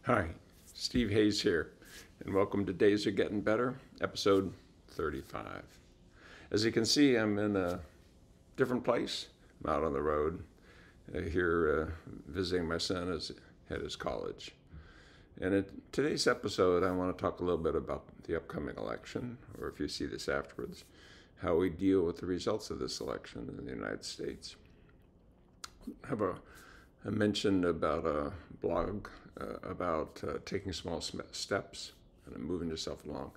Hi, Steve Hayes here, and welcome to Days Are Getting Better, episode 35. As you can see, I'm in a different place. I'm out on the road here visiting my son at his college. And in today's episode, I want to talk a little bit about the upcoming election, or if you see this afterwards, how we deal with the results of this election in the United States. I have a mention about a blog about taking small steps and moving yourself along.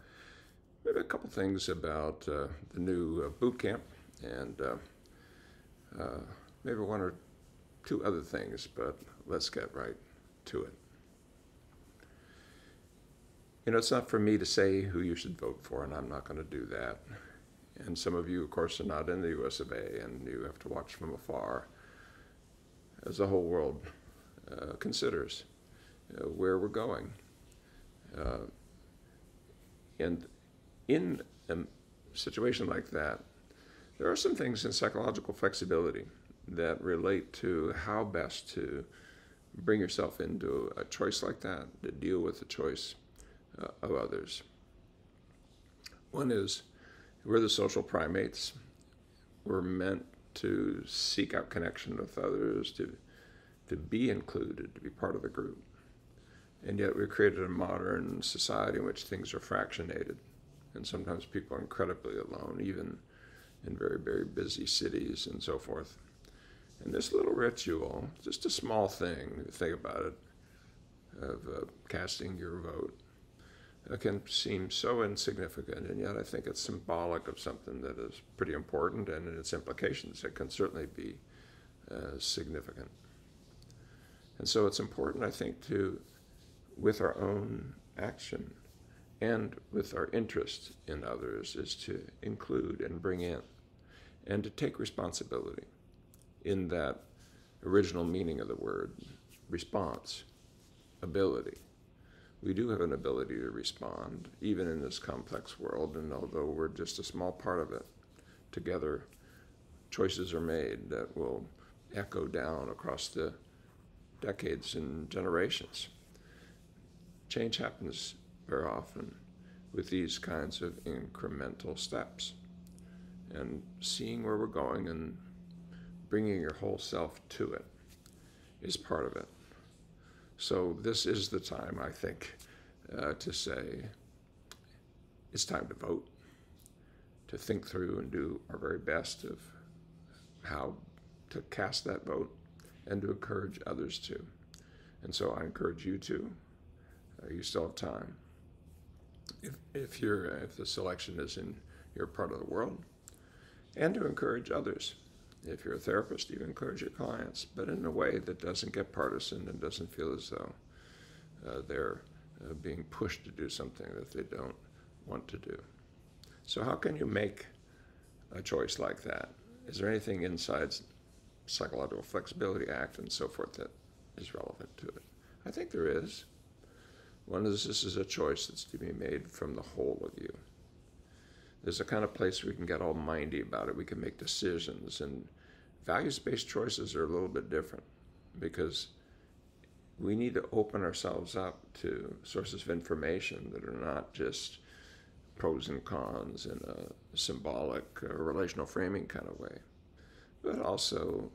Maybe a couple things about the new boot camp, and maybe one or two other things, but let's get right to it. You know, it's not for me to say who you should vote for, and I'm not going to do that. And some of you, of course, are not in the US of A, and you have to watch from afar as the whole world considers where we're going. And in a situation like that, there are some things in psychological flexibility that relate to how best to bring yourself into a choice like that, to deal with the choice of others. One is, we're the social primates. We're meant to seek out connection with others, to be included, to be part of the group. And yet we've created a modern society in which things are fractionated. And sometimes people are incredibly alone, even in very, very busy cities and so forth. And this little ritual, just a small thing, if you think about it, of casting your vote, can seem so insignificant, and yet I think it's symbolic of something that is pretty important, and in its implications it can certainly be significant. And so it's important, I think, to, with our own action and with our interest in others, is to include and bring in and to take responsibility in that original meaning of the word, response, ability. We do have an ability to respond, even in this complex world, and although we're just a small part of it, together choices are made that will echo down across the decades and generations. Change happens very often with these kinds of incremental steps, and seeing where we're going and bringing your whole self to it is part of it. So this is the time, I think, to say it's time to vote, to think through and do our very best of how to cast that vote and to encourage others to. And so I encourage you to. You still have time. If this election is in your part of the world, and to encourage others. If you're a therapist, you encourage your clients, but in a way that doesn't get partisan and doesn't feel as though they're being pushed to do something that they don't want to do. So how can you make a choice like that? Is there anything inside Psychological Flexibility Act and so forth that is relevant to it? I think there is. One is, this is a choice that's to be made from the whole of you. There's a kind of place we can get all mindy about it. We can make decisions, and values-based choices are a little bit different because we need to open ourselves up to sources of information that are not just pros and cons in a symbolic relational framing kind of way, but also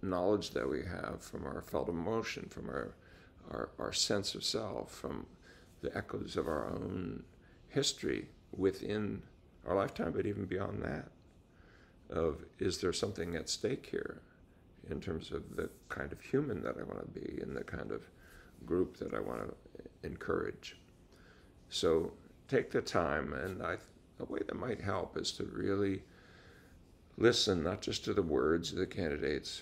knowledge that we have from our felt emotion, from our sense of self, from the echoes of our own history within our lifetime, but even beyond that, of is there something at stake here in terms of the kind of human that I want to be and the kind of group that I want to encourage. So take the time, and a way that might help is to really listen not just to the words of the candidates,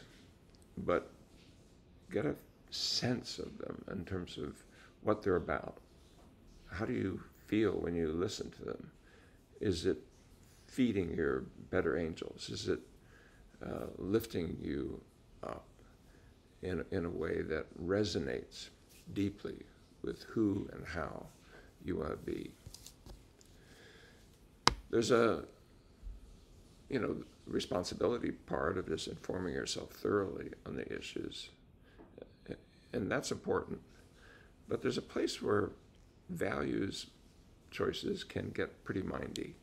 but get a sense of them in terms of what they're about. How do you feel when you listen to them? Is it feeding your better angels? Is it lifting you up in a way that resonates deeply with who and how you want to be? There's a responsibility part of this, informing yourself thoroughly on the issues, and that's important. But there's a place where values choices can get pretty mindy,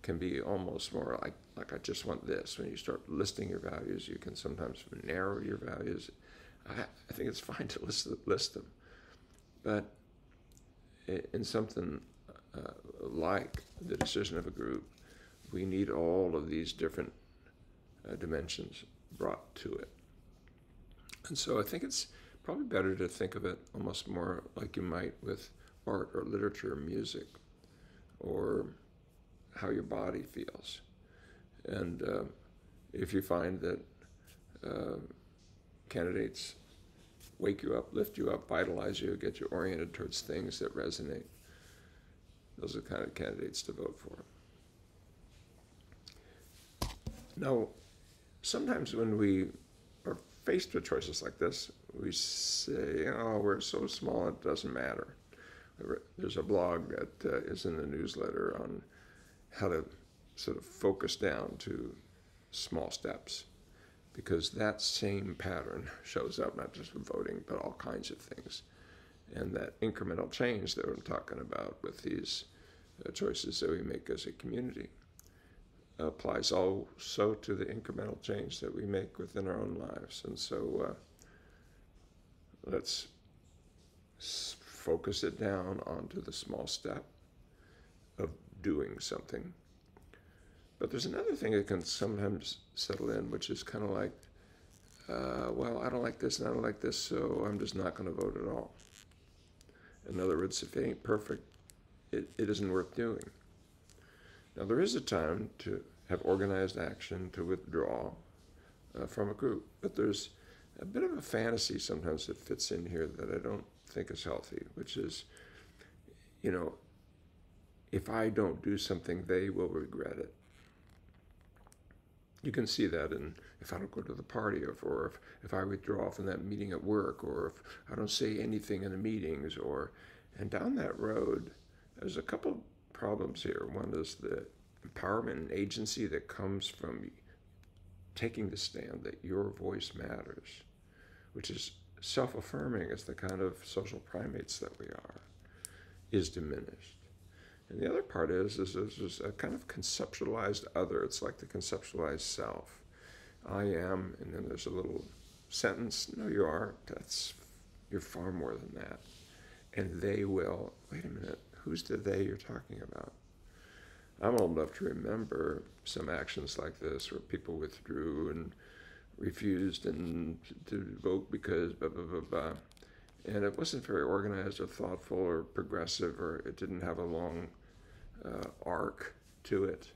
can be almost more like I just want this. When you start listing your values, you can sometimes narrow your values. I think it's fine to list them, but in something like the decision of a group, we need all of these different dimensions brought to it. And so I think it's probably better to think of it almost more like you might with art or literature or music, or how your body feels. And if you find that candidates wake you up, lift you up, vitalize you, get you oriented towards things that resonate, those are the kind of candidates to vote for. Now, sometimes when we are faced with choices like this, we say, oh, we're so small it doesn't matter. There's a blog that is in the newsletter on how to sort of focus down to small steps, because that same pattern shows up not just with voting, but all kinds of things. And that incremental change that we're talking about with these choices that we make as a community applies also to the incremental change that we make within our own lives. And so let's focus it down onto the small step of doing something. But there's another thing that can sometimes settle in, which is kind of like, well, I don't like this and I don't like this, so I'm just not going to vote at all. In other words, if it ain't perfect, it isn't worth doing. Now, there is a time to have organized action to withdraw from a group, but there's a bit of a fantasy sometimes that fits in here that I don't think is healthy, which is, you know, if I don't do something, they will regret it. You can see that in if I don't go to the party, or if I withdraw from that meeting at work, or if I don't say anything in the meetings, and down that road, there's a couple problems here. One is the empowerment and agency that comes from taking the stand that your voice matters, which is self-affirming as the kind of social primates that we are, is diminished. And the other part is there's a kind of conceptualized other. It's like the conceptualized self. I am, and then there's a little sentence, no, you aren't. You're far more than that. And they will, wait a minute, who's the they you're talking about? I'm old enough to remember some actions like this where people withdrew and refused and to vote because blah, blah, blah, blah. And it wasn't very organized or thoughtful or progressive, or it didn't have a long arc to it.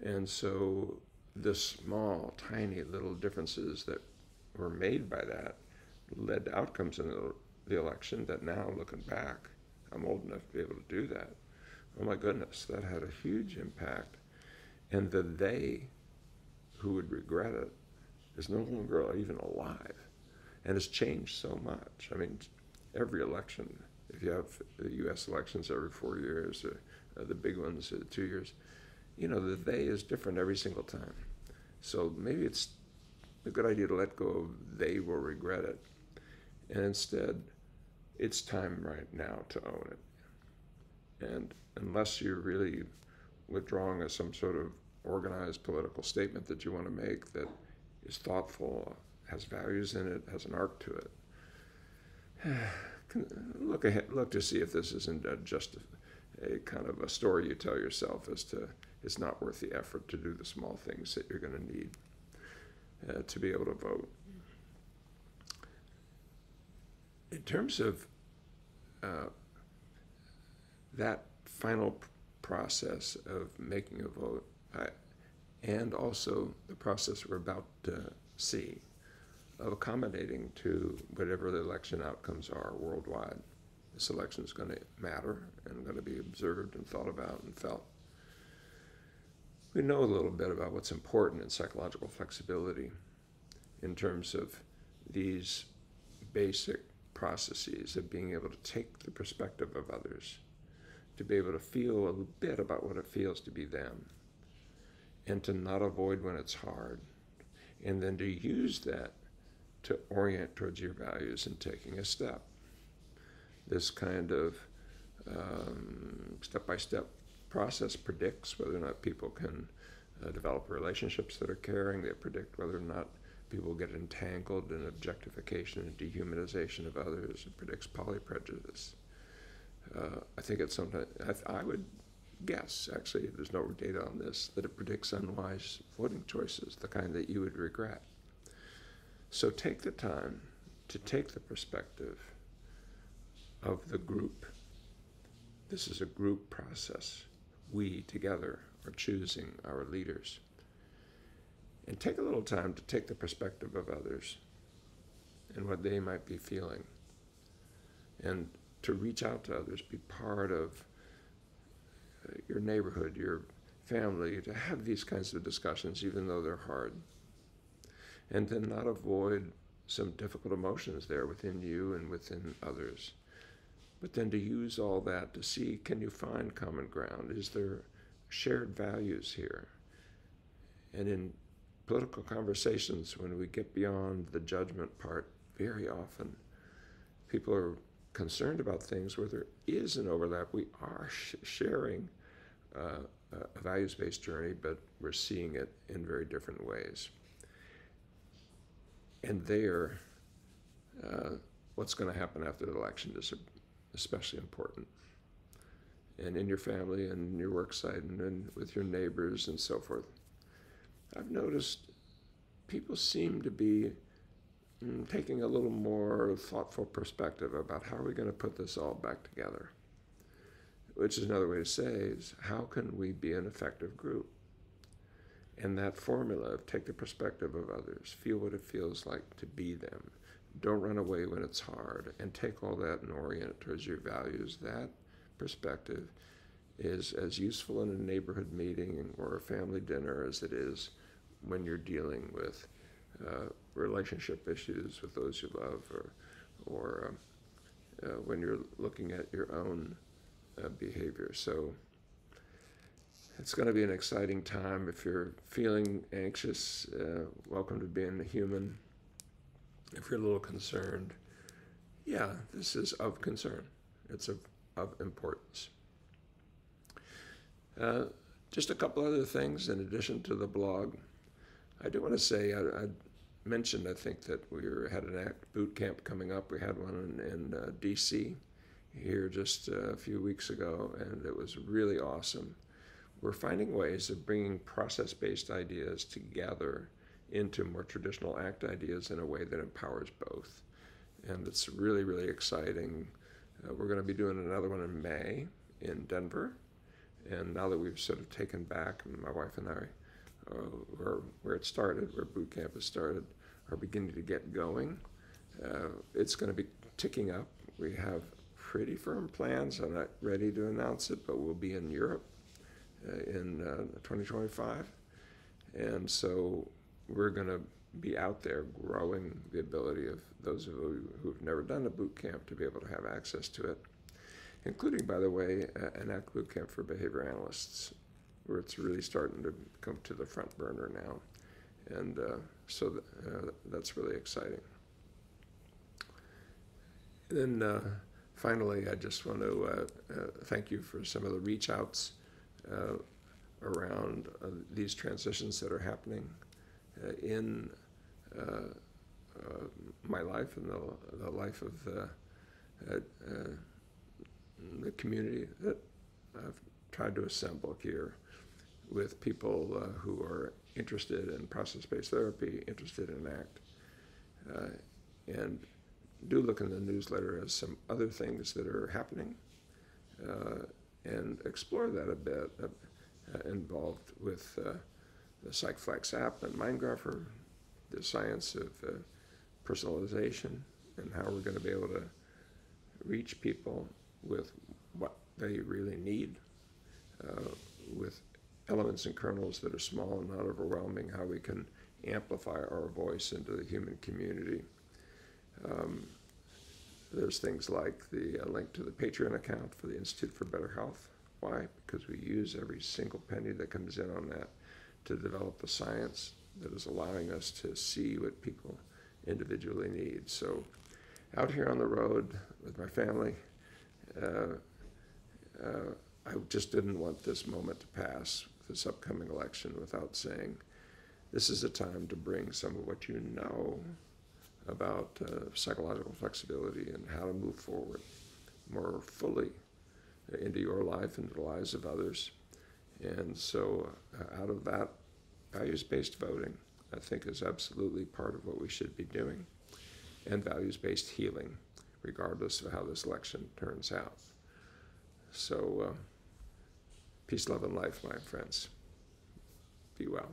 And so the small, tiny little differences that were made by that led to outcomes in the election that now, looking back, I'm old enough to be able to do that. Oh my goodness, that had a huge impact. And the they who would regret it is no longer even alive, and has changed so much. I mean, every election, if you have the U.S. elections every 4 years, the big ones 2 years, you know, the they is different every single time. So maybe it's a good idea to let go of they will regret it, and instead, it's time right now to own it. And unless you're really withdrawing as some sort of organized political statement that you want to make that is thoughtful, has values in it, has an arc to it, look to see if this isn't just a kind of a story you tell yourself as to it's not worth the effort to do the small things that you're going to need to be able to vote. In terms of that final process of making a vote, and also the process we're about to see of accommodating to whatever the election outcomes are worldwide. This election is going to matter and going to be observed and thought about and felt. We know a little bit about what's important in psychological flexibility in terms of these basic processes of being able to take the perspective of others, to be able to feel a bit about what it feels to be them, and to not avoid when it's hard, and then to use that to orient towards your values in taking a step. this kind of step-by-step process predicts whether or not people can develop relationships that are caring. They predict whether or not people get entangled in objectification and dehumanization of others. It predicts polyprejudice. I think it's sometimes, I would guess, actually, there's no data on this, that it predicts unwise voting choices, the kind that you would regret. So take the time to take the perspective of the group. This is a group process. We together are choosing our leaders. And take a little time to take the perspective of others and what they might be feeling. And to reach out to others, be part of your neighborhood, your family, to have these kinds of discussions, even though they're hard. And then not avoid some difficult emotions there within you and within others. But then to use all that to see, can you find common ground? Is there shared values here? And in political conversations, when we get beyond the judgment part, very often people are concerned about things where there is an overlap. We are sharing a values-based journey, but we're seeing it in very different ways. And there, what's going to happen after the election is especially important. And in your family and in your work site and with your neighbors and so forth. I've noticed people seem to be taking a little more thoughtful perspective about how are we going to put this all back together, which is another way to say is how can we be an effective group? And that formula of take the perspective of others, feel what it feels like to be them, don't run away when it's hard, and take all that and orient it towards your values. That perspective is as useful in a neighborhood meeting or a family dinner as it is when you're dealing with relationship issues with those you love, or when you're looking at your own behavior. So it's going to be an exciting time. If you're feeling anxious, welcome to being a human. If you're a little concerned, yeah, this is of concern. It's of importance. Just a couple other things in addition to the blog. I do want to say, I mentioned, I think, that we had an ACT boot camp coming up. We had one in DC here just a few weeks ago, and it was really awesome. We're finding ways of bringing process-based ideas together into more traditional ACT ideas in a way that empowers both. And it's really, really exciting. We're going to be doing another one in May in Denver. And now that we've sort of taken back, my wife and I, where it started, where boot camp has started, are beginning to get going. It's going to be ticking up. We have pretty firm plans. I'm not ready to announce it, but we'll be in Europe in 2025. And so we're going to be out there growing the ability of those of you who've never done a boot camp to be able to have access to it, including, by the way, an ACT boot camp for behavior analysts, where it's really starting to come to the front burner now. And so that's really exciting. And then finally, I just want to thank you for some of the reach outs around these transitions that are happening in my life and the life of the community that I've tried to assemble here with people who are interested in process-based therapy, interested in ACT. And do look in the newsletter as some other things that are happening and explore that a bit, involved with the PsychFlex app and MindGrapher, the science of personalization, and how we're going to be able to reach people with what they really need, with elements and kernels that are small and not overwhelming, how we can amplify our voice into the human community. There's things like the link to the Patreon account for the Institute for Better Health. Why? Because we use every single penny that comes in on that to develop the science that is allowing us to see what people individually need. So out here on the road with my family, uh, I just didn't want this moment to pass, this upcoming election, without saying this is a time to bring some of what you know about psychological flexibility and how to move forward more fully into your life, into the lives of others. And so out of that, values-based voting, I think, is absolutely part of what we should be doing, and values-based healing, regardless of how this election turns out. So peace, love, and life, my friends. Be well.